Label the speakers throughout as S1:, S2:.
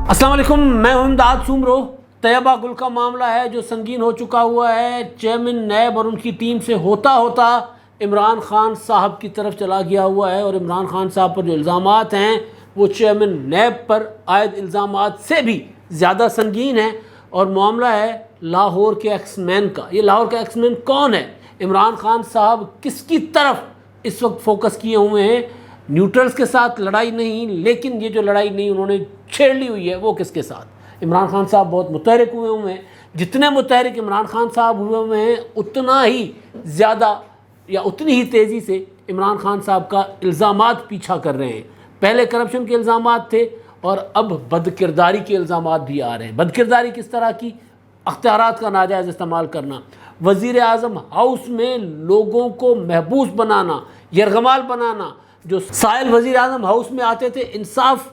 S1: السلام علیکم، میں ہوں امداد سومرو۔ طیبہ گل کا معاملہ ہے جو سنگین ہو چکا ہوا ہے۔ چیئرمین نیب اور ان کی ٹیم سے ہوتا عمران خان صاحب کی طرف چلا گیا ہوا ہے، اور عمران خان صاحب پر جو الزامات ہیں وہ چیئرمین نیب پر عائد الزامات سے بھی زیادہ سنگین ہیں۔ اور معاملہ ہے لاہور کے ایکس مین کا۔ یہ لاہور کا ایکس مین کون ہے؟ عمران خان صاحب کس کی طرف اس وقت فوکس کیے ہوئے ہیں؟ نیوٹرلز کے ساتھ لڑائی نہیں، لیکن یہ جو لڑائی نہیں انہوں نے چھیڑ لی ہوئی ہے وہ کس کے ساتھ؟ عمران خان صاحب بہت متحرک ہوئے ہیں۔ جتنے متحرک عمران خان صاحب ہوئے ہیں اتنا ہی زیادہ یا اتنی ہی تیزی سے عمران خان صاحب کا الزامات پیچھا کر رہے ہیں۔ پہلے کرپشن کے الزامات تھے اور اب بدکرداری کے الزامات بھی آ رہے ہیں۔ بدکرداری کس طرح کی؟ اختیارات کا ناجائز استعمال کرنا، وزیر اعظم ہاؤس میں لوگوں کو محبوس بنانا، یرغمال بنانا۔ جو سائل وزیر اعظم ہاؤس میں آتے تھے انصاف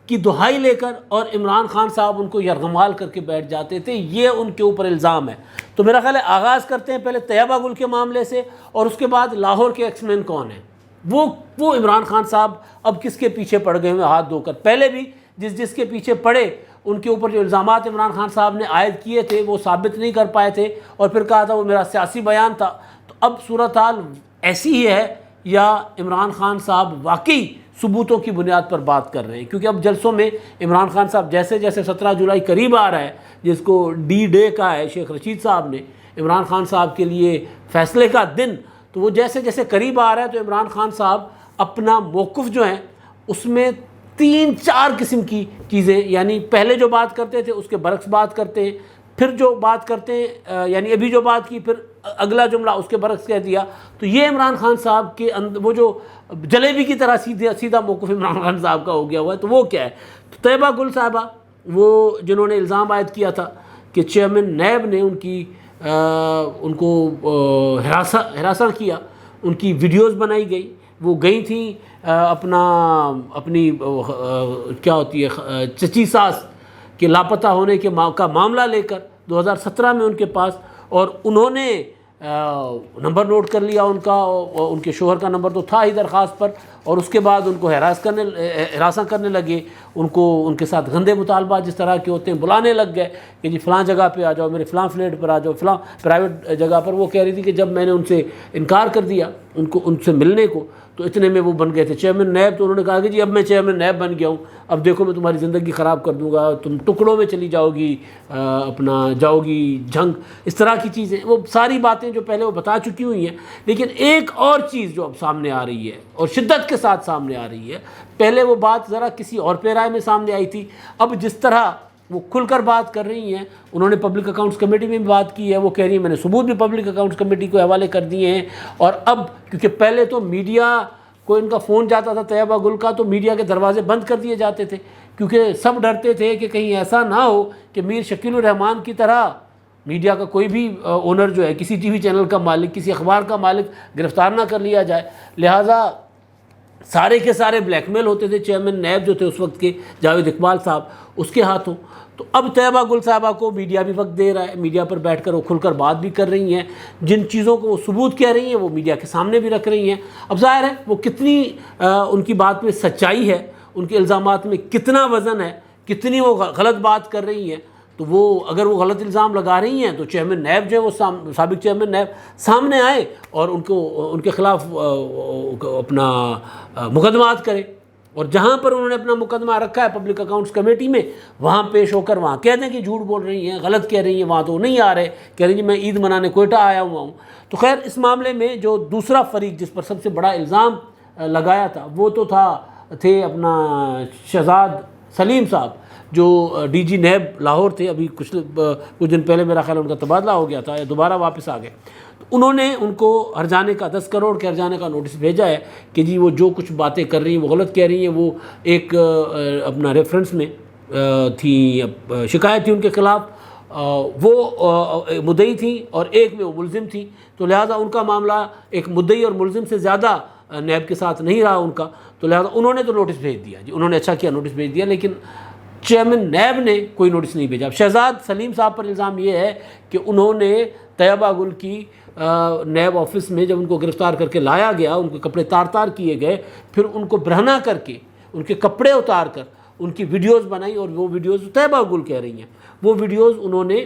S1: کی دہائی لے کر، اور عمران خان صاحب ان کو یرغمال کر کے بیٹھ جاتے تھے، یہ ان کے اوپر الزام ہے۔ تو میرا خیال ہے آغاز کرتے ہیں پہلے طیبہ گل کے معاملے سے، اور اس کے بعد لاہور کے ایکس مین کون ہیں، وہ عمران خان صاحب اب کس کے پیچھے پڑ گئے ہوئے ہاتھ دھو کر۔ پہلے بھی جس کے پیچھے پڑے ان کے اوپر جو الزامات عمران خان صاحب نے عائد کیے تھے وہ ثابت نہیں کر پائے تھے، اور پھر کہا تھا وہ میرا سیاسی بیان تھا۔ تو اب صورتحال ایسی ہی ہے، یا عمران خان صاحب واقعی ثبوتوں کی بنیاد پر بات کر رہے ہیں؟ کیونکہ اب جلسوں میں عمران خان صاحب جیسے 17 جولائی قریب آ رہا ہے، جس کو ڈی ڈے کا ہے شیخ رشید صاحب نے عمران خان صاحب کے لیے فیصلے کا دن، تو وہ جیسے قریب آ رہا ہے تو عمران خان صاحب اپنا موقف جو ہے اس میں 3-4 قسم کی چیزیں، یعنی پہلے جو بات کرتے تھے اس کے برعکس بات کرتے ہیں، پھر جو بات کرتے ہیں یعنی ابھی جو بات کی پھر اگلا جملہ اس کے برعکس کہہ دیا۔ تو یہ عمران خان صاحب کے وہ جو جلیبی کی طرح سیدھا موقف عمران خان صاحب کا ہو گیا ہوا ہے۔ تو وہ کیا ہے؟ تو طیبہ گل صاحبہ وہ جنہوں نے الزام عائد کیا تھا کہ چیئرمین نیب نے ان کو ہراساں کیا، ان کی ویڈیوز بنائی گئی، وہ گئی تھیں اپنی کیا ہوتی ہے چچی ساس کے لاپتہ ہونے کا معاملہ لے کر 2017 میں ان کے پاس، اور انہوں نے نمبر نوٹ کر لیا ان کا، ان کے شوہر کا نمبر تو تھا ہی درخواست پر، اور اس کے بعد ان کو ہراساں کرنے لگے، ان کے ساتھ گندے مطالبات جس طرح کے ہوتے ہیں بلانے لگ گئے کہ جی فلاں جگہ پہ آ جاؤ، میرے فلاں فلیٹ پر آ جاؤ، فلاں پرائیویٹ جگہ پر۔ وہ کہہ رہی تھی کہ جب میں نے ان سے انکار کر دیا ان سے ملنے کو، تو اتنے میں وہ بن گئے تھے چیئرمین نیب۔ تو انہوں نے کہا کہ جی اب میں چیئرمین نیب بن گیا ہوں، اب دیکھو میں تمہاری زندگی خراب کر دوں گا، تم ٹکڑوں میں چلی جاؤ گی، جاؤ گی جنگ، اس طرح کی چیزیں۔ وہ ساری باتیں جو پہلے وہ بتا چکی ہوئی ہیں، لیکن ایک اور چیز جو اب سامنے آ رہی ہے اور شدت کے ساتھ سامنے آ رہی ہے، پہلے وہ بات ذرا کسی اور پیرائے میں سامنے آئی تھی، اب جس طرح وہ کھل کر بات کر رہی ہیں، انہوں نے پبلک اکاؤنٹس کمیٹی میں بھی بات کی ہے، وہ کہہ رہی ہیں میں نے ثبوت بھی پبلک اکاؤنٹس کمیٹی کو حوالے کر دیے ہیں۔ اور اب کیونکہ پہلے تو میڈیا کو ان کا فون جاتا تھا طیبہ گل کا تو میڈیا کے دروازے بند کر دیے جاتے تھے، کیونکہ سب ڈرتے تھے کہ کہیں ایسا نہ ہو کہ میر شکیل الرحمان کی طرح میڈیا کا کوئی بھی اونر جو ہے، کسی ٹی وی چینل کا مالک، کسی اخبار کا مالک گرفتار نہ کر لیا جائے۔ لہٰذا سارے کے سارے بلیک میل ہوتے تھے چیئرمین نیب جو تھے اس وقت کے جاوید اقبال صاحب، اس کے ہاتھوں۔ تو اب طیبہ گل صاحبہ کو میڈیا بھی وقت دے رہا ہے، میڈیا پر بیٹھ کر وہ کھل کر بات بھی کر رہی ہیں، جن چیزوں کو وہ ثبوت کہہ رہی ہیں وہ میڈیا کے سامنے بھی رکھ رہی ہیں۔ اب ظاہر ہے وہ کتنی ان کی بات میں سچائی ہے، ان کے الزامات میں کتنا وزن ہے، کتنی وہ غلط بات کر رہی ہیں، تو وہ اگر وہ غلط الزام لگا رہی ہیں تو چیئرمین نیب جو ہے وہ سابق چیئرمین نیب سامنے آئے اور ان کے خلاف اپنا مقدمات کرے، اور جہاں پر انہوں نے اپنا مقدمہ رکھا ہے پبلک اکاؤنٹس کمیٹی میں، وہاں پیش ہو کر وہاں کہہ دیں کہ جھوٹ بول رہی ہیں، غلط کہہ رہی ہیں، وہاں تو نہیں آ رہے، کہہ رہی ہیں میں عید منانے کوئٹہ آیا ہوا ہوں۔ تو خیر اس معاملے میں جو دوسرا فریق جس پر سب سے بڑا الزام لگایا تھا وہ تو تھے اپنا شہزاد سلیم صاحب، جو ڈی جی نیب لاہور تھے، ابھی کچھ دن پہلے میرا خیال ان کا تبادلہ ہو گیا تھا یا دوبارہ واپس آ گئے۔ تو انہوں نے ان کو ہرجانے کا 10 کروڑ کے ہرجانے کا نوٹس بھیجا ہے کہ جی وہ جو کچھ باتیں کر رہی ہیں وہ غلط کہہ رہی ہیں، وہ ایک اپنا ریفرنس میں تھی، شکایت تھی ان کے خلاف، وہ مدعی تھیں اور ایک میں وہ ملزم تھی، تو لہٰذا ان کا معاملہ ایک مدعی اور ملزم سے زیادہ نیب کے ساتھ نہیں رہا ان کا، تو لہٰذا انہوں نے تو نوٹس بھیج دیا، جی انہوں نے اچھا کیا نوٹس بھیج دیا، لیکن چیئرمین نیب نے کوئی نوٹس نہیں بھیجا۔ شہزاد سلیم صاحب پر الزام یہ ہے کہ انہوں نے طیبہ گل کی نیب آفس میں جب ان کو گرفتار کر کے لایا گیا، ان کے کپڑے تار کیے گئے، پھر ان کو برہنہ کر کے ان کے کپڑے اتار کر ان کی ویڈیوز بنائی، اور وہ ویڈیوز طیبہ گل کہہ رہی ہیں، وہ ویڈیوز انہوں نے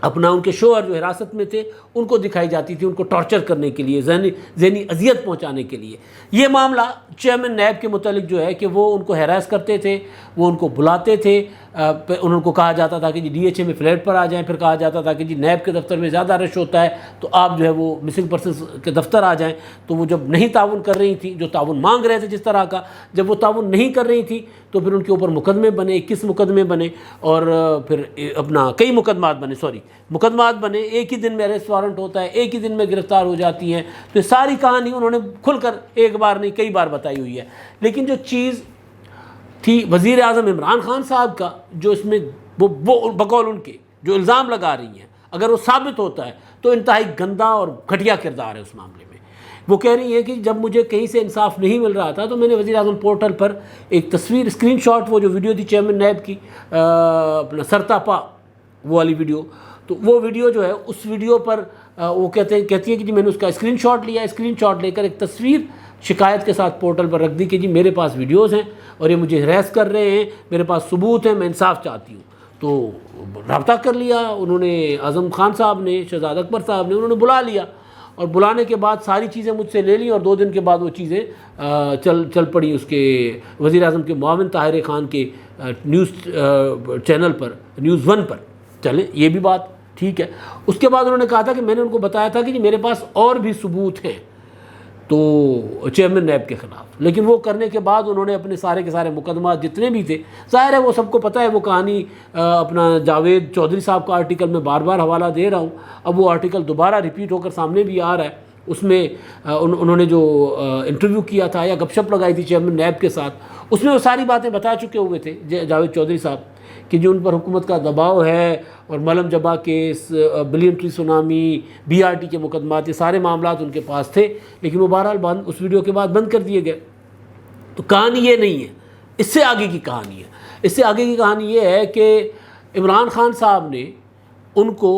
S1: اپنا ان کے شوہر جو حراست میں تھے ان کو دکھائی جاتی تھی، ان کو ٹارچر کرنے کے لیے، ذہنی اذیت پہنچانے کے لیے۔ یہ معاملہ چیئرمین نیب کے متعلق جو ہے کہ وہ ان کو ہیراس کرتے تھے، وہ ان کو بلاتے تھے، ان کو کہا جاتا تھا کہ جی DHA میں فلیٹ پر آ جائیں، پھر کہا جاتا تھا کہ جی نیب کے دفتر میں زیادہ رش ہوتا ہے تو آپ جو ہے وہ مسنگ پرسنس کے دفتر آ جائیں۔ تو وہ جب نہیں تعاون کر رہی تھی، جو تعاون مانگ رہے تھے جس طرح کا، جب وہ تعاون نہیں کر رہی تھی تو پھر ان کے اوپر مقدمے بنے، 21 مقدمے بنے، اور پھر اپنا کئی مقدمات بنے، ایک ہی دن میں اریسٹ وارنٹ ہوتا ہے، ایک ہی دن میں گرفتار ہو جاتی ہیں۔ تو یہ ساری کہانی انہوں نے کھل کر ایک بار نہیں کئی بار بتائی ہوئی ہے۔ لیکن جو چیز تھی وزیر اعظم عمران خان صاحب کا، جو اس میں وہ بقول ان کے جو الزام لگا رہی ہیں، اگر وہ ثابت ہوتا ہے تو انتہائی گندا اور گھٹیا کردار ہے اس معاملے میں۔ وہ کہہ رہی ہیں کہ جب مجھے کہیں سے انصاف نہیں مل رہا تھا تو میں نے وزیر اعظم پورٹل پر ایک تصویر اسکرین شاٹ، وہ جو ویڈیو تھی چیئرمین نیب کی اپنا سرتاپا وہ والی ویڈیو، تو وہ ویڈیو جو ہے اس ویڈیو پر وہ کہتی ہے کہ جی میں نے اس کا اسکرین شاٹ لیا، اسکرین شاٹ لے کر ایک تصویر شکایت کے ساتھ پورٹل پر رکھ دی کہ جی میرے پاس ویڈیوز ہیں اور یہ مجھے ہراس کر رہے ہیں، میرے پاس ثبوت ہیں، میں انصاف چاہتی ہوں۔ تو رابطہ کر لیا انہوں نے، اعظم خان صاحب نے، شہزاد اکبر صاحب نے، انہوں نے بلا لیا، اور بلانے کے بعد ساری چیزیں مجھ سے لے لیں، اور 2 دن کے بعد وہ چیزیں چل پڑی اس کے وزیر اعظم کے معاون طاہر خان کے نیوز چینل پر، نیوز 1 پر چلیں، یہ بھی بات ٹھیک ہے۔ اس کے بعد انہوں نے کہا تھا کہ میں نے ان کو بتایا تھا کہ جی میرے پاس اور بھی ثبوت ہیں تو چیئرمین نیب کے خلاف، لیکن وہ کرنے کے بعد انہوں نے اپنے سارے کے سارے مقدمات جتنے بھی تھے، ظاہر ہے وہ سب کو پتہ ہے، وہ کہانی اپنا جاوید چودھری صاحب کا آرٹیکل میں بار بار حوالہ دے رہا ہوں، اب وہ آرٹیکل دوبارہ ریپیٹ ہو کر سامنے بھی آ رہا ہے۔ اس میں انہوں نے جو انٹرویو کیا تھا یا گپ شپ لگائی تھی چیئرمین نیب کے ساتھ، اس میں وہ ساری باتیں بتا چکے ہوئے تھے جاوید چودھری صاحب کہ جو ان پر حکومت کا دباؤ ہے، اور Malam Jabba case, billion tree tsunami, BRT کے مقدمات، یہ سارے معاملات ان کے پاس تھے، لیکن وہ بہرحال اس ویڈیو کے بعد بند کر دیے گئے۔ تو کہانی یہ نہیں ہے، اس سے آگے کی کہانی ہے۔ اس سے آگے کی کہانی یہ ہے کہ عمران خان صاحب نے ان کو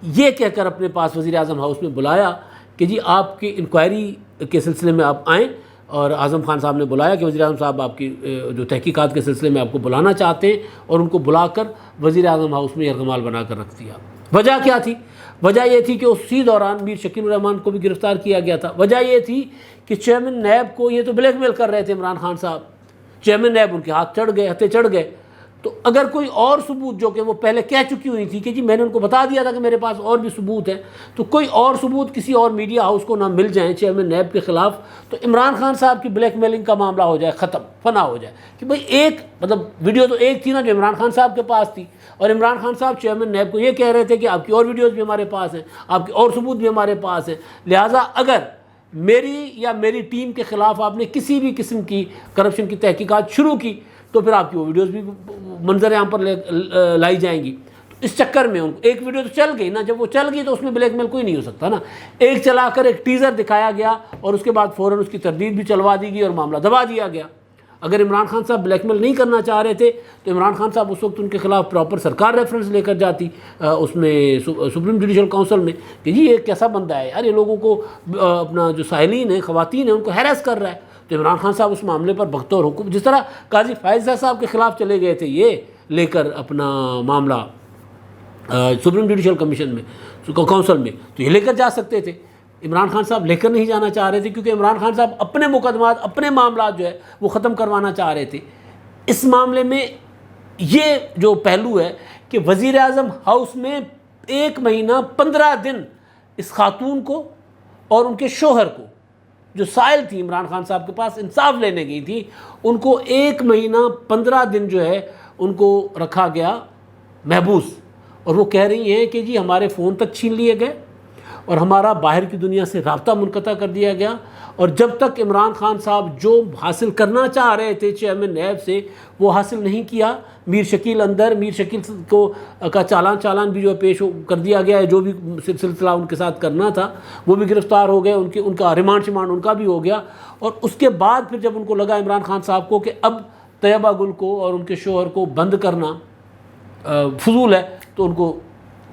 S1: یہ کہہ کر اپنے پاس وزیر اعظم ہاؤس میں بلایا کہ جی آپ کی انکوائری کے سلسلے میں آپ آئیں، اور اعظم خان صاحب نے بلایا کہ وزیر اعظم صاحب آپ کی جو تحقیقات کے سلسلے میں آپ کو بلانا چاہتے ہیں، اور ان کو بلا کر وزیر اعظم ہاؤس میں یرغمال بنا کر رکھ دیا۔ وجہ کیا تھی؟ وجہ یہ تھی کہ اسی دوران میر شکیل الرحمان کو بھی گرفتار کیا گیا تھا۔ وجہ یہ تھی کہ چیئرمین نیب کو یہ تو بلیک میل کر رہے تھے عمران خان صاحب، چیئرمین نیب ان کے ہتھے چڑھ گئے۔ تو اگر کوئی اور ثبوت جو کہ وہ پہلے کہہ چکی ہوئی تھی کہ جی میں نے ان کو بتا دیا تھا کہ میرے پاس اور بھی ثبوت ہے، تو کوئی اور ثبوت کسی اور میڈیا ہاؤس کو نہ مل جائیں چیئرمین نیب کے خلاف، تو عمران خان صاحب کی بلیک میلنگ کا معاملہ ہو جائے ختم، فنا ہو جائے کہ بھئی ایک ویڈیو تو ایک تھی نا جو عمران خان صاحب کے پاس تھی، اور عمران خان صاحب چیئرمین نیب کو یہ کہہ رہے تھے کہ آپ کی اور ویڈیوز بھی ہمارے پاس ہیں، آپ کے اور ثبوت بھی ہمارے پاس ہیں، لہٰذا اگر میری یا میری ٹیم کے خلاف آپ نے کسی بھی قسم کی کرپشن کی تحقیقات شروع کی تو پھر آپ کی وہ ویڈیوز بھی منظر عام پر لائی جائیں گی۔ تو اس چکر میں ایک ویڈیو تو چل گئی نا، جب وہ چل گئی تو اس میں بلیک میل کوئی نہیں ہو سکتا نا۔ ایک چلا کر ایک ٹیزر دکھایا گیا اور اس کے بعد فوراً اس کی تردید بھی چلوا دی گئی اور معاملہ دبا دیا گیا۔ اگر عمران خان صاحب بلیک میل نہیں کرنا چاہ رہے تھے تو عمران خان صاحب اس وقت ان کے خلاف پراپر سرکار ریفرنس لے کر جاتی اس میں سپریم جوڈیشل کونسل میں کہ جی یہ کیسا بندہ ہے یار، یہ لوگوں کو اپنا جو سائلین ہیں، خواتین ہیں، ان کو ہیراس کر رہا ہے۔ تو عمران خان صاحب اس معاملے پر بغور حکم، جس طرح قاضی فائز صاحب کے خلاف چلے گئے تھے یہ لے کر اپنا معاملہ سپریم جوڈیشل کمیشن میں، کونسل میں، تو یہ لے کر جا سکتے تھے۔ عمران خان صاحب لے کر نہیں جانا چاہ رہے تھے کیونکہ عمران خان صاحب اپنے مقدمات، اپنے معاملات جو ہے وہ ختم کروانا چاہ رہے تھے۔ اس معاملے میں یہ جو پہلو ہے کہ وزیر اعظم ہاؤس میں 1 مہینہ 15 دن اس خاتون کو اور ان کے شوہر کو، جو سائل تھی عمران خان صاحب کے پاس انصاف لینے گئی تھی، ان کو 1 مہینہ 15 دن جو ہے ان کو رکھا گیا محبوس، اور وہ کہہ رہی ہیں کہ جی ہمارے فون تک چھین لیے گئے اور ہمارا باہر کی دنیا سے رابطہ منقطع کر دیا گیا، اور جب تک عمران خان صاحب جو حاصل کرنا چاہ رہے تھے چیئرمین نیب سے وہ حاصل نہیں کیا۔ میر شکیل میر شکیل کو کا چالان بھی جو پیش کر دیا گیا ہے، جو بھی سلسلہ ان کے ساتھ کرنا تھا وہ بھی گرفتار ہو گئے، ان کا ریمانڈ ان کا بھی ہو گیا۔ اور اس کے بعد پھر جب ان کو لگا عمران خان صاحب کو کہ اب طیبہ گل کو اور ان کے شوہر کو بند کرنا فضول ہے، تو ان کو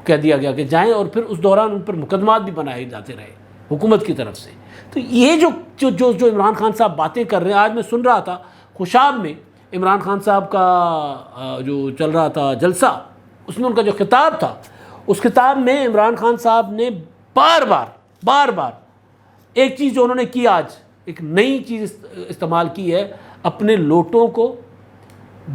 S1: کہہ دیا گیا کہ جائیں، اور پھر اس دوران ان پر مقدمات بھی بنائے جاتے رہے حکومت کی طرف سے۔ تو یہ جو عمران خان صاحب باتیں کر رہے ہیں، آج میں سن رہا تھا خوشاب میں عمران خان صاحب کا جو چل رہا تھا جلسہ، اس میں ان کا جو خطاب تھا، اس خطاب میں عمران خان صاحب نے بار بار ایک چیز جو انہوں نے کی، آج ایک نئی چیز استعمال کی ہے، اپنے لوٹوں کو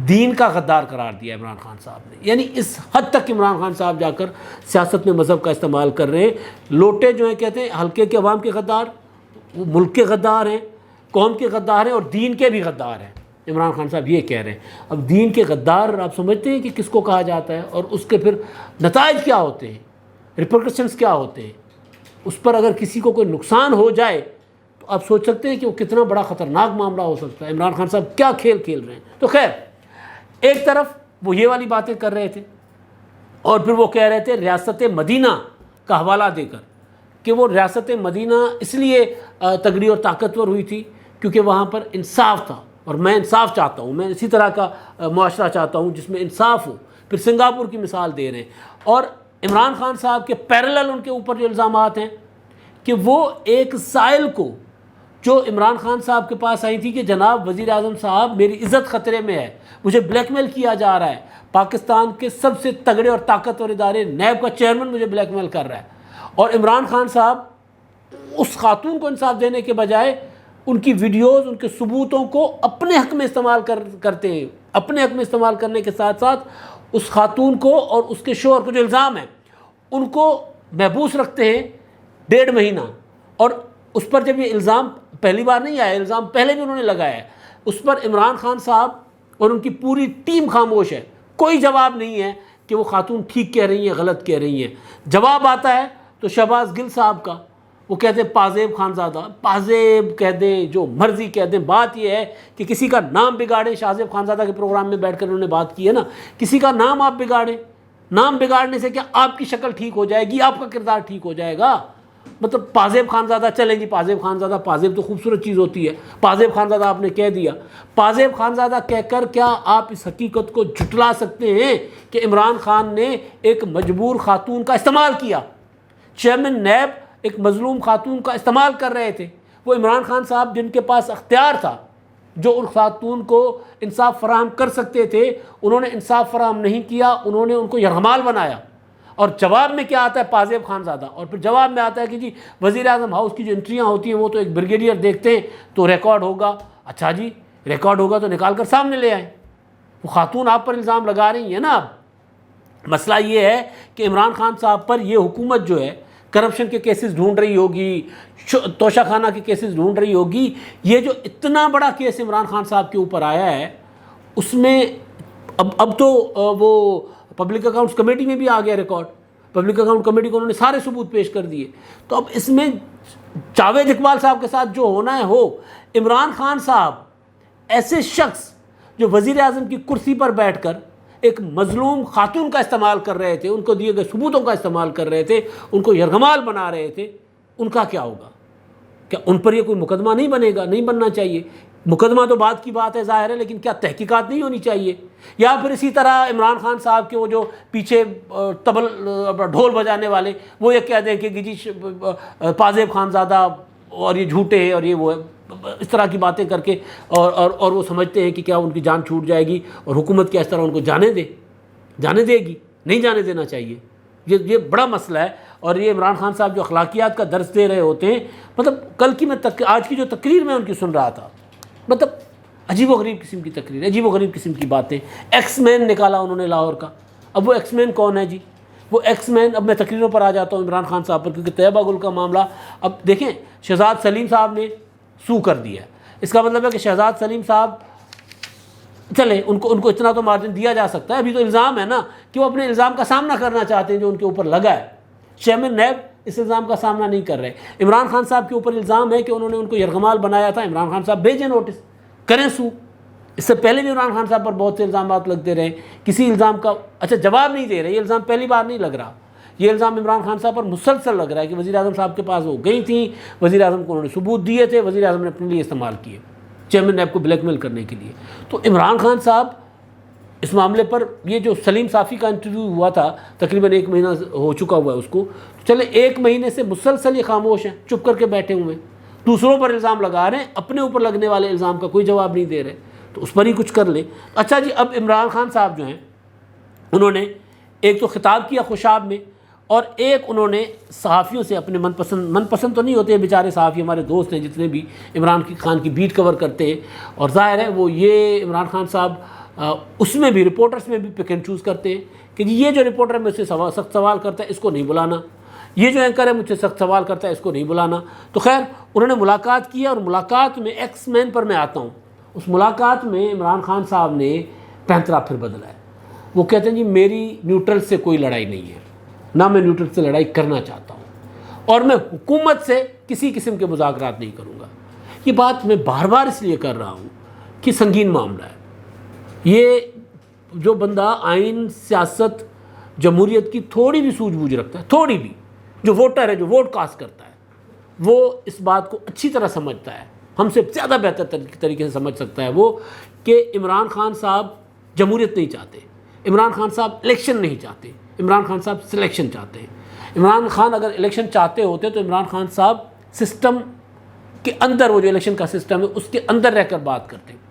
S1: دین کا غدار قرار دیا عمران خان صاحب نے. یعنی اس حد تک عمران خان صاحب جا کر سیاست میں مذہب کا استعمال کر رہے ہیں. لوٹے جو ہیں کہتے ہیں حلقے کے عوام کے غدار، وہ ملک کے غدار ہیں، قوم کے غدار ہیں، اور دین کے بھی غدار ہیں. عمران خان صاحب یہ کہہ رہے ہیں. اب دین کے غدار آپ سمجھتے ہیں کہ کس کو کہا جاتا ہے، اور اس کے پھر نتائج کیا ہوتے ہیں، ریپرکشنز کیا ہوتے ہیں. اس پر اگر کسی کو کوئی نقصان ہو جائے تو آپ سوچ سکتے ہیں کہ وہ کتنا بڑا خطرناک معاملہ ہو سکتا ہے. عمران خان صاحب کیا کھیل کھیل رہے ہیں. تو خیر، ایک طرف وہ یہ والی باتیں کر رہے تھے، اور پھر وہ کہہ رہے تھے ریاست مدینہ کا حوالہ دے کر کہ وہ ریاست مدینہ اس لیے تگڑی اور طاقتور ہوئی تھی کیونکہ وہاں پر انصاف تھا، اور میں انصاف چاہتا ہوں، میں اسی طرح کا معاشرہ چاہتا ہوں جس میں انصاف ہو. پھر سنگاپور کی مثال دے رہے ہیں. اور عمران خان صاحب کے پیرلل ان کے اوپر جو الزامات ہیں کہ وہ ایک سائل کو جو عمران خان صاحب کے پاس آئی تھی کہ جناب وزیر اعظم صاحب میری عزت خطرے میں ہے، مجھے بلیک میل کیا جا رہا ہے، پاکستان کے سب سے تگڑے اور طاقتور ادارے نیب کا چیئرمین مجھے بلیک میل کر رہا ہے. اور عمران خان صاحب اس خاتون کو انصاف دینے کے بجائے ان کی ویڈیوز، ان کے ثبوتوں کو اپنے حق میں استعمال کرتے ہیں. اپنے حق میں استعمال کرنے کے ساتھ ساتھ اس خاتون کو اور اس کے شوہر کو جو الزام ہے ان کو محبوس رکھتے ہیں 1.5 مہینہ. اور اس پر جب یہ الزام پہلی بار نہیں آیا، الزام پہلے بھی انہوں نے لگایا ہے، اس پر عمران خان صاحب اور ان کی پوری ٹیم خاموش ہے. کوئی جواب نہیں ہے کہ وہ خاتون ٹھیک کہہ رہی ہیں، غلط کہہ رہی ہیں. جواب آتا ہے تو شہباز گل صاحب کا، وہ کہتے ہیں پازیب خانزادہ، پازیب کہہ دیں، جو مرضی کہہ دیں. بات یہ ہے کہ کسی کا نام بگاڑیں. شاہزیب خانزادہ کے پروگرام میں بیٹھ کر انہوں نے بات کی ہے نا، کسی کا نام آپ بگاڑیں. نام بگاڑنے سے کیا آپ کی شکل ٹھیک ہو جائے گی، آپ کا کردار ٹھیک ہو جائے گا؟ مطلب پازیب خانزادہ، چلیں جی پازیب خانزادہ، پازیب تو خوبصورت چیز ہوتی ہے، پازیب خانزادہ آپ نے کہہ دیا. پازیب خانزادہ کہہ کر کیا آپ اس حقیقت کو جھٹلا سکتے ہیں کہ عمران خان نے ایک مجبور خاتون کا استعمال کیا؟ چیئرمین نیب ایک مظلوم خاتون کا استعمال کر رہے تھے. وہ عمران خان صاحب جن کے پاس اختیار تھا، جو ان خاتون کو انصاف فراہم کر سکتے تھے، انہوں نے انصاف فراہم نہیں کیا، انہوں نے ان کو یرغمال بنایا. اور جواب میں کیا آتا ہے؟ پازیب خانزادہ. اور پھر جواب میں آتا ہے کہ جی وزیر اعظم ہاؤس کی جو انٹریاں ہوتی ہیں وہ تو ایک بریگیڈیئر دیکھتے ہیں تو ریکارڈ ہوگا. اچھا جی ریکارڈ ہوگا تو نکال کر سامنے لے آئیں. وہ خاتون آپ پر الزام لگا رہی ہیں نا. اب مسئلہ یہ ہے کہ عمران خان صاحب پر یہ حکومت جو ہے کرپشن کے کیسز ڈھونڈ رہی ہوگی، توشہ خانہ کے کیسز ڈھونڈ رہی ہوگی. یہ جو اتنا بڑا کیس عمران خان صاحب کے اوپر آیا ہے، اس میں اب تو وہ پبلک اکاؤنٹس کمیٹی میں بھی آ گیا ریکارڈ. پبلک اکاؤنٹ کمیٹی کو انہوں نے سارے ثبوت پیش کر دیے. تو اب اس میں جاوید اقبال صاحب کے ساتھ جو ہونا ہے ہو. عمران خان صاحب ایسے شخص جو وزیر اعظم کی کرسی پر بیٹھ کر ایک مظلوم خاتون کا استعمال کر رہے تھے، ان کو دیے گئے ثبوتوں کا استعمال کر رہے تھے، ان کو یرغمال بنا رہے تھے، ان کا کیا ہوگا؟ کیا ان پر یہ کوئی مقدمہ نہیں بنے گا؟ نہیں بننا چاہیے. مقدمہ تو بعد کی بات ہے ظاہر ہے، لیکن کیا تحقیقات نہیں ہونی چاہیے؟ یا پھر اسی طرح عمران خان صاحب کے وہ جو پیچھے ڈھول بجانے والے وہ یہ کہہ دیں کہ جی پازیب خانزادہ اور یہ جھوٹے ہیں اور یہ وہ ہے، اس طرح کی باتیں کر کے اور وہ سمجھتے ہیں کہ کیا ان کی جان چھوٹ جائے گی اور حکومت کیا اس طرح ان کو جانے دے گی؟ نہیں جانے دینا چاہیے. یہ بڑا مسئلہ ہے. اور یہ عمران خان صاحب جو اخلاقیات کا درس دے رہے ہوتے ہیں، مطلب کل کی آج کی جو تقریر میں ان کی سن رہا تھا، مطلب عجیب و غریب قسم کی تقریر، عجیب و غریب قسم کی باتیں. ایکس مین نکالا انہوں نے لاہور کا. اب وہ ایکس مین کون ہے جی؟ وہ ایکس مین، اب میں تقریروں پر آ جاتا ہوں عمران خان صاحب پر، کیونکہ طیبہ گل کا معاملہ اب دیکھیں شہزاد سلیم صاحب نے سو کر دیا ہے. اس کا مطلب ہے کہ شہزاد سلیم صاحب چلیں ان کو اتنا تو مارجن دیا جا سکتا ہے. ابھی تو الزام ہے نا کہ وہ اپنے الزام کا سامنا کرنا چاہتے ہیں جو ان کے اوپر لگا ہے. چیئرمین نیب اس الزام کا سامنا نہیں کر رہے. عمران خان صاحب کے اوپر الزام ہے کہ انہوں نے ان کو یرغمال بنایا تھا. عمران خان صاحب بھیجیں نوٹس، کریں سو. اس سے پہلے بھی عمران خان صاحب پر بہت سے الزامات لگتے رہے، کسی الزام کا جواب نہیں دے رہے. یہ الزام پہلی بار نہیں لگ رہا، یہ الزام عمران خان صاحب پر مسلسل لگ رہا ہے کہ وزیر اعظم صاحب کے پاس وہ گئی تھیں، وزیر اعظم کو انہوں نے ثبوت دیے تھے، وزیر اعظم نے اپنے لیے استعمال کیے چیئرمین نیب کو بلیک میل کرنے کے لیے. تو عمران خان صاحب اس معاملے پر یہ جو سلیم صافی کا انٹرویو ہوا تھا تقریباً 1 مہینہ ہو چکا ہوا ہے اس کو، چلے 1 مہینے سے مسلسل یہ خاموش ہیں، چپ کر کے بیٹھے ہوئے ہیں، دوسروں پر الزام لگا رہے ہیں، اپنے اوپر لگنے والے الزام کا کوئی جواب نہیں دے رہے. تو اس پر ہی کچھ کر لیں۔ اچھا جی، اب عمران خان صاحب جو ہیں انہوں نے ایک تو خطاب کیا خوشاب میں، اور ایک انہوں نے صحافیوں سے اپنے من پسند تو نہیں ہوتے ہیں بیچارے صحافی، ہمارے دوست ہیں جتنے بھی عمران خان کی بیٹ کور کرتے ہیں، اور ظاہر ہے وہ یہ عمران خان صاحب اس میں بھی رپورٹرز میں بھی پک اینڈ چوز کرتے ہیں کہ جی یہ جو رپورٹر مجھ سے سخت سوال کرتا ہے اس کو نہیں بلانا، یہ جو اینکر ہے مجھ سے سخت سوال کرتا ہے اس کو نہیں بلانا۔ تو خیر انہوں نے ملاقات کیا، اور ملاقات میں ایکس مین پر میں آتا ہوں، اس ملاقات میں عمران خان صاحب نے پینترا پھر بدلا ہے۔ وہ کہتے ہیں جی میری نیوٹرل سے کوئی لڑائی نہیں ہے، نہ میں نیوٹرل سے لڑائی کرنا چاہتا ہوں، اور میں حکومت سے کسی قسم کے مذاکرات نہیں کروں گا۔ یہ بات میں بار بار اس لیے کر رہا ہوں کہ سنگین معاملہ ہے۔ یہ جو بندہ آئین، سیاست، جمہوریت کی تھوڑی بھی سوجھ بوجھ رکھتا ہے، تھوڑی بھی، جو ووٹر ہے، جو ووٹ کاسٹ کرتا ہے، وہ اس بات کو اچھی طرح سمجھتا ہے، ہم سے زیادہ بہتر طریقے سے سمجھ سکتا ہے وہ، کہ عمران خان صاحب جمہوریت نہیں چاہتے، عمران خان صاحب الیکشن نہیں چاہتے، عمران خان صاحب سلیکشن چاہتے ہیں۔ عمران خان اگر الیکشن چاہتے ہوتے تو عمران خان صاحب سسٹم کے اندر، وہ جو الیکشن کا سسٹم ہے اس کے اندر رہ کر بات کرتے ہیں۔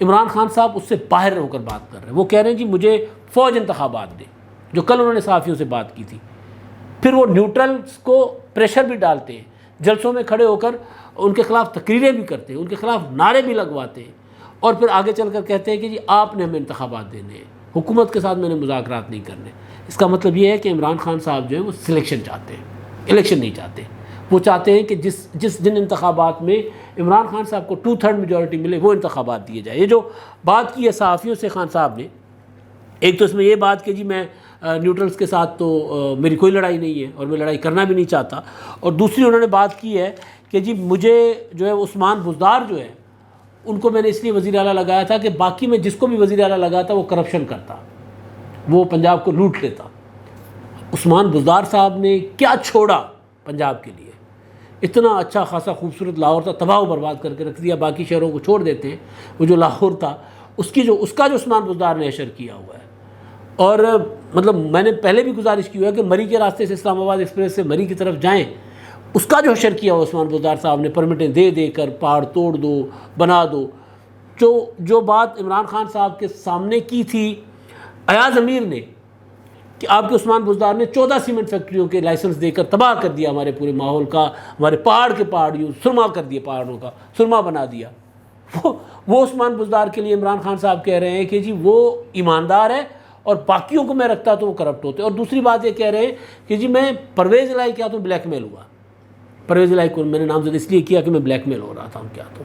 S1: عمران خان صاحب اس سے باہر ہو کر بات کر رہے ہیں، وہ کہہ رہے ہیں جی مجھے فوج انتخابات دے، جو کل انہوں نے صحافیوں سے بات کی تھی۔ پھر وہ نیوٹرلز کو پریشر بھی ڈالتے ہیں، جلسوں میں کھڑے ہو کر ان کے خلاف تقریریں بھی کرتے ہیں، ان کے خلاف نعرے بھی لگواتے ہیں، اور پھر آگے چل کر کہتے ہیں کہ جی آپ نے ہمیں انتخابات دینے ہیں، حکومت کے ساتھ میں نے مذاکرات نہیں کرنے۔ اس کا مطلب یہ ہے کہ عمران خان صاحب جو ہے وہ سلیکشن چاہتے ہیں، الیکشن نہیں چاہتے۔ وہ چاہتے ہیں کہ جس دن انتخابات میں عمران خان صاحب کو 2/3 میجورٹی ملے وہ انتخابات دیے جائے۔ یہ جو بات کی ہے صحافیوں سے خان صاحب نے، ایک تو اس میں یہ بات کہ جی میں نیوٹرلز کے ساتھ تو میری کوئی لڑائی نہیں ہے اور میں لڑائی کرنا بھی نہیں چاہتا، اور دوسری انہوں نے بات کی ہے کہ جی مجھے جو ہے عثمان بزدار جو ہے ان کو میں نے اس لیے وزیر اعلیٰ لگایا تھا کہ باقی میں جس کو بھی وزیر اعلیٰ لگاتا وہ کرپشن کرتا، وہ پنجاب کو لوٹ لیتا۔ عثمان بزدار صاحب نے کیا چھوڑا پنجاب کے لیے؟ اتنا اچھا خاصا خوبصورت لاہور تھا، تباہ و برباد کر کے رکھ دیا، باقی شہروں کو چھوڑ دیتے ہیں۔ وہ جو لاہور تھا اس کا جو عثمان بزدار نے اشر کیا ہوا ہے، اور مطلب میں نے پہلے بھی گزارش کی ہوا ہے کہ مری کے راستے سے اسلام آباد ایکسپریس سے مری کی طرف جائیں، اس کا جو اشر کیا ہوا عثمان بزدار صاحب نے، پرمٹیں دے کر پہاڑ توڑ دو، بنا دو۔ جو بات عمران خان صاحب کے سامنے کی تھی ایاز امیر نے کہ آپ کے عثمان بزدار نے 14 سیمنٹ فیکٹریوں کے لائسنس دے کر تباہ کر دیا ہمارے پورے ماحول کا، ہمارے پہاڑ کے پہاڑ یوں سرما کر دیا، پہاڑوں کا سرما بنا دیا۔ وہ عثمان بزدار کے لیے عمران خان صاحب کہہ رہے ہیں کہ جی وہ ایماندار ہے اور باقیوں کو میں رکھتا تو وہ کرپٹ ہوتے۔ اور دوسری بات یہ کہہ رہے ہیں کہ جی میں پرویز الہی کیا تو بلیک میل ہوا، پرویز الہی کو میں نے نامزد اس لیے کیا کہ میں بلیک میل ہو رہا تھا، کیا تو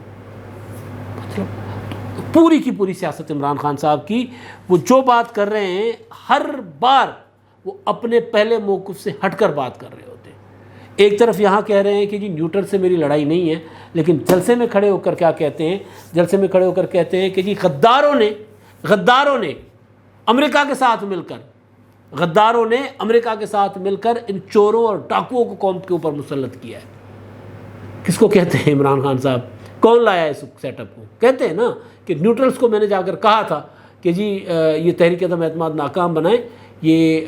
S1: مطلب پوری کی پوری سیاست عمران خان صاحب کی، وہ جو بات کر رہے ہیں ہر بار وہ اپنے پہلے موقف سے ہٹ کر بات کر رہے ہوتے ہیں۔ ایک طرف یہاں کہہ رہے ہیں کہ جی نیوٹرل سے میری لڑائی نہیں ہے، لیکن جلسے میں کھڑے ہو کر کیا کہتے ہیں؟ جلسے میں کھڑے ہو کر کہتے ہیں کہ جی غداروں نے امریکہ کے ساتھ مل کر ان چوروں اور ڈاکوؤں کو قوم کے اوپر مسلط کیا ہے۔ کس کو کہتے ہیں عمران خان صاحب؟ کون لایا ہے اس سیٹ اپ کو؟ کہتے ہیں نا کہ نیوٹرلز کو میں نے جا کر کہا تھا کہ جی یہ تحریک عدم اعتماد ناکام بنائیں، یہ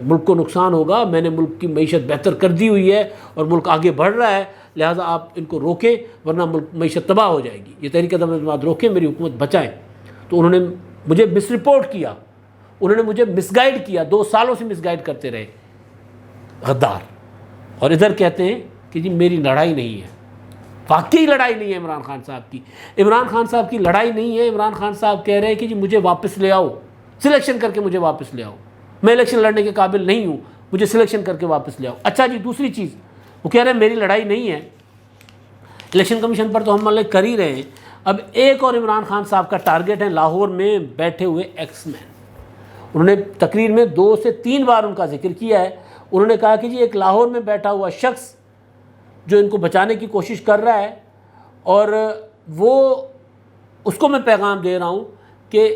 S1: ملک کو نقصان ہوگا، میں نے ملک کی معیشت بہتر کر دی ہوئی ہے اور ملک آگے بڑھ رہا ہے، لہٰذا آپ ان کو روکیں ورنہ ملک معیشت تباہ ہو جائے گی، یہ تحریک عدم اعتماد روکیں، میری حکومت بچائیں۔ تو انہوں نے مجھے مس رپورٹ کیا، انہوں نے مجھے مس گائیڈ کیا، 2 سالوں سے مس گائیڈ کرتے رہے غدار، اور ادھر کہتے ہیں کہ جی میری لڑائی نہیں ہے۔ واقعی لڑائی نہیں ہے عمران خان صاحب کی، عمران خان صاحب کی لڑائی نہیں ہے۔ عمران خان صاحب کہہ رہے ہیں کہ جی مجھے واپس لے آؤ، سلیکشن کر کے مجھے واپس لے آؤ، میں الیکشن لڑنے کے قابل نہیں ہوں، مجھے سلیکشن کر کے واپس لے آؤ۔ اچھا جی دوسری چیز وہ کہہ رہے ہیں میری لڑائی نہیں ہے، الیکشن کمیشن پر تو ہم عمل کر ہی رہے ہیں۔ اب ایک اور عمران خان صاحب کا ٹارگٹ ہے لاہور میں بیٹھے ہوئے ایکس مین۔ انہوں نے تقریر میں 2 سے 3 بار ان کا ذکر کیا ہے۔ انہوں نے کہا کہ جی ایک لاہور میں بیٹھا ہوا شخص جو ان کو بچانے کی کوشش کر رہا ہے، اور وہ اس کو میں پیغام دے رہا ہوں کہ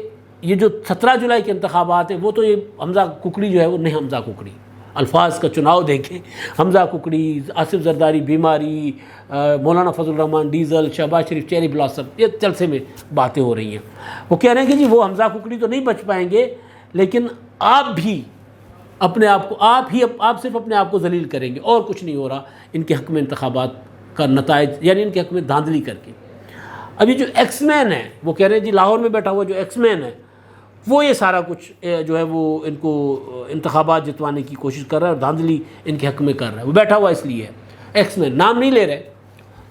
S1: یہ جو 17 جولائی کے انتخابات ہیں وہ تو یہ حمزہ ککڑی جو ہے وہ نہیں، حمزہ ککڑی الفاظ کا چناؤ دیکھیں، حمزہ ککڑی، آصف زرداری بیماری، مولانا فضل الرحمان ڈیزل، شہباز شریف چیری بلاسم، یہ جلسے میں باتیں ہو رہی ہیں۔ وہ کہہ رہے ہیں کہ جی وہ حمزہ ککڑی تو نہیں بچ پائیں گے، لیکن آپ بھی اپنے آپ کو آپ صرف اپنے آپ کو ذلیل کریں گے، اور کچھ نہیں ہو رہا ان کے حق میں انتخابات کا نتائج، یعنی ان کے حق میں دھاندلی کر کے۔ ابھی جو ایکس مین ہے وہ کہہ رہے ہیں جی لاہور میں بیٹھا ہوا جو ایکس مین ہے وہ یہ سارا کچھ جو ہے وہ ان کو انتخابات جتوانے کی کوشش کر رہا ہے اور دھاندلی ان کے حق میں کر رہا ہے. وہ بیٹھا ہوا اس لیے ہے ایکس مین، نام نہیں لے رہے.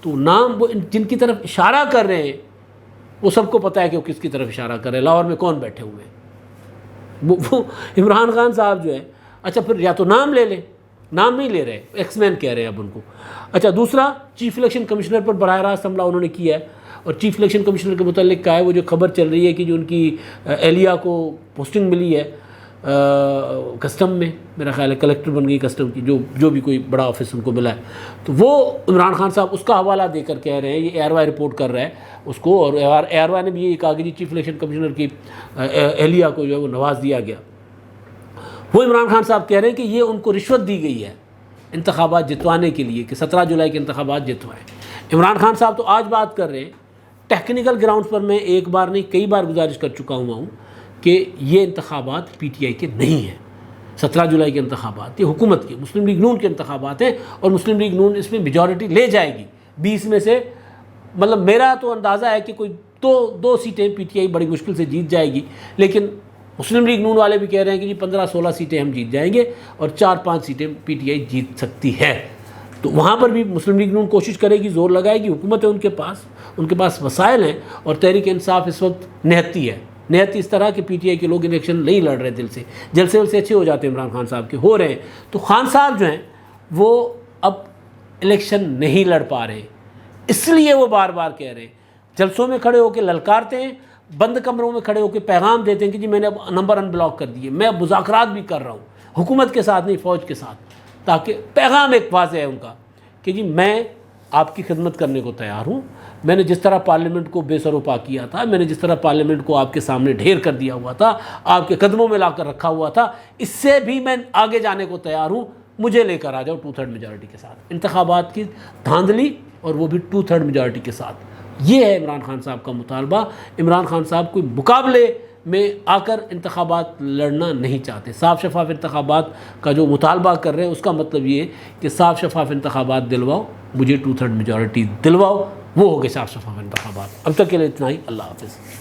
S1: تو نام وہ جن کی طرف اشارہ کر رہے ہیں وہ سب کو پتہ ہے کہ وہ کس کی طرف اشارہ کر رہے ہیں، لاہور میں کون بیٹھے ہوئے ہیں. وہ عمران خان صاحب جو ہے. اچھا پھر یا تو نام لے لیں، نام نہیں لے رہے، ایکس مین کہہ رہے ہیں اب ان کو. اچھا دوسرا، چیف الیکشن کمشنر پر براہ راست حملہ انہوں نے کیا ہے، اور چیف الیکشن کمشنر کے متعلق کہا ہے وہ جو خبر چل رہی ہے کہ جو ان کی اہلیہ کو پوسٹنگ ملی ہے کسٹم میں، میرا خیال ہے کلیکٹر بن گئی کسٹم کی، جو بھی کوئی بڑا آفس ان کو ملا ہے، تو وہ عمران خان صاحب اس کا حوالہ دے کر کہہ رہے ہیں، یہ اے آر وائی رپورٹ کر رہا ہے اس کو، اور اے آر وائی نے بھی یہ کہا کہ جی چیف الیکشن کمشنر کی اہلیہ کو جو ہے وہ نواز دیا گیا. وہ عمران خان صاحب کہہ رہے ہیں کہ یہ ان کو رشوت دی گئی ہے انتخابات جتوانے کے لیے کہ 17 جولائی کے انتخابات جتوائیں. عمران خان صاحب تو آج بات کر رہے ہیں ٹیکنیکل گراؤنڈز پر. میں ایک بار نہیں کئی بار گزارش کر چکا ہوں کہ یہ انتخابات پی ٹی آئی کے نہیں ہیں. 17 جولائی کے انتخابات یہ حکومت کے مسلم لیگ نون کے انتخابات ہیں، اور مسلم لیگ نون اس میں میجورٹی لے جائے گی 20 میں سے. مطلب میرا تو اندازہ ہے کہ کوئی دو سیٹیں پی ٹی آئی بڑی مشکل سے جیت جائے گی، لیکن مسلم لیگ نون والے بھی کہہ رہے ہیں کہ جی 15-16 سیٹیں ہم جیت جائیں گے اور 4-5 سیٹیں پی ٹی آئی جیت سکتی ہے. تو وہاں پر بھی مسلم لیگ نون کوشش کرے گی، زور لگائے گی. حکومت ہے ان کے پاس وسائل ہیں، اور تحریک انصاف اس وقت نہتی ہے. نہتی اس طرح کہ پی ٹی آئی کے لوگ الیکشن نہیں لڑ رہے دل سے، جلسے اچھے ہو جاتے ہیں عمران خان صاحب کے، ہو رہے ہیں. تو خان صاحب جو ہیں وہ اب الیکشن نہیں لڑ پا رہے، اس لیے وہ بار بار کہہ رہے ہیں، جلسوں میں کھڑے ہو کے للکارتے ہیں، بند کمروں میں کھڑے ہو کے پیغام دیتے ہیں کہ جی میں نے اب نمبر ان بلاک کر دیے، میں اب مذاکرات بھی کر رہا ہوں حکومت کے ساتھ نہیں فوج کے ساتھ، تاکہ پیغام ایک واضح ہے ان کا کہ جی میں آپ کی خدمت کرنے کو تیار ہوں. میں نے جس طرح پارلیمنٹ کو بے سر و پا کیا تھا، میں نے جس طرح پارلیمنٹ کو آپ کے سامنے ڈھیر کر دیا ہوا تھا، آپ کے قدموں میں لا کر رکھا ہوا تھا، اس سے بھی میں آگے جانے کو تیار ہوں، مجھے لے کر آ جاؤ 2/3 میجارٹی کے ساتھ. انتخابات کی دھاندلی اور وہ بھی 2/3 میجارٹی کے ساتھ، یہ ہے عمران خان صاحب کا مطالبہ. عمران خان صاحب کوئی مقابلے میں آ کر انتخابات لڑنا نہیں چاہتے. صاف شفاف انتخابات کا جو مطالبہ کر رہے ہیں اس کا مطلب یہ ہے کہ صاف شفاف انتخابات دلواؤ، مجھے 2/3 میجارٹی دلواؤ، وہ ہو گئے صاف شفاف انتخابات. اب تک کے لیے اتنا ہی. اللہ حافظ.